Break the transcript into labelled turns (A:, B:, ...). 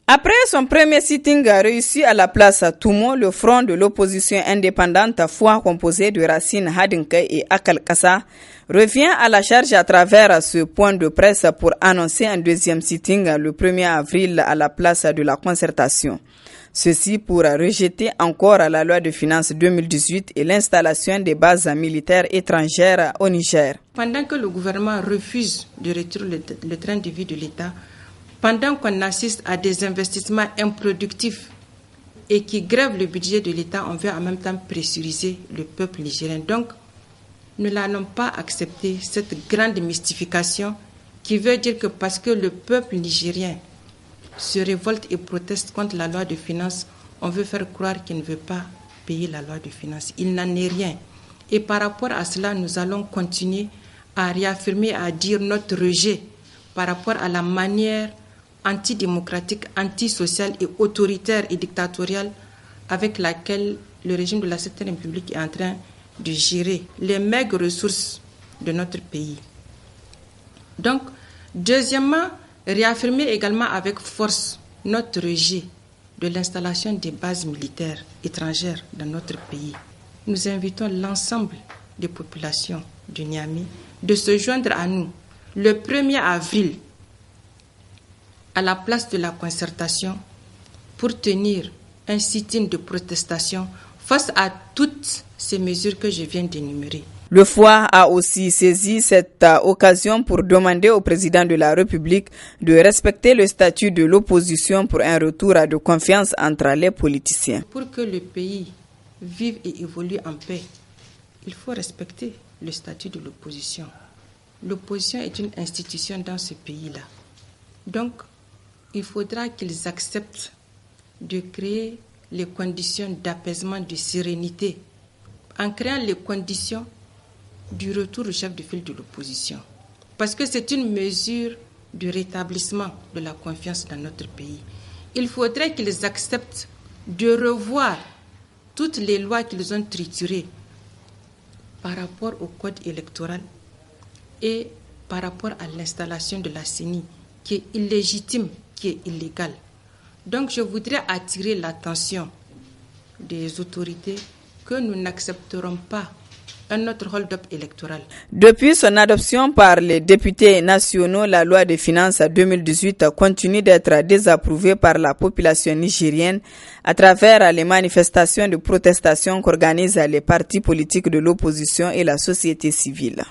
A: Après son premier sitting réussi à la place Toumo, le front de l'opposition indépendante FOI composé de Racine Hadinke et Akal Kassa revient à la charge à travers ce point de presse pour annoncer un deuxième sitting le 1er avril à la place de la concertation. Ceci pour rejeter encore la loi de finances 2018 et l'installation des bases militaires étrangères au Niger.
B: Pendant que le gouvernement refuse de retirer le train de vie de l'État, pendant qu'on assiste à des investissements improductifs et qui grèvent le budget de l'État, on veut en même temps pressuriser le peuple nigérien. Donc, nous n'allons pas accepter cette grande mystification qui veut dire que parce que le peuple nigérien se révolte et proteste contre la loi de finances, on veut faire croire qu'il ne veut pas payer la loi de finances. Il n'en est rien. Et par rapport à cela, nous allons continuer à réaffirmer, à dire notre rejet par rapport à la manière antidémocratique, antisociale et autoritaire et dictatoriale avec laquelle le régime de la 7e République est en train de gérer les maigres ressources de notre pays. Donc, deuxièmement, réaffirmer également avec force notre rejet de l'installation des bases militaires étrangères dans notre pays. Nous invitons l'ensemble des populations de Niamey de se joindre à nous le 1er avril à la place de la concertation pour tenir un sit-in de protestation face à toutes ces mesures que je viens d'énumérer.
A: Le FOI a aussi saisi cette occasion pour demander au président de la République de respecter le statut de l'opposition pour un retour de confiance entre les politiciens.
B: Pour que le pays vive et évolue en paix, il faut respecter le statut de l'opposition. L'opposition est une institution dans ce pays-là. Donc, il faudra qu'ils acceptent de créer les conditions d'apaisement, de sérénité, en créant les conditions du retour au chef de file de l'opposition. Parce que c'est une mesure de rétablissement de la confiance dans notre pays. Il faudrait qu'ils acceptent de revoir toutes les lois qu'ils ont triturées par rapport au code électoral et par rapport à l'installation de la CENI, qui est illégitime, qui est illégale. Donc je voudrais attirer l'attention des autorités que nous n'accepterons pas un autre hold-up électoral.
A: Depuis son adoption par les députés nationaux, la loi de finances 2018 continue d'être désapprouvée par la population nigérienne à travers les manifestations de protestation qu'organisent les partis politiques de l'opposition et la société civile.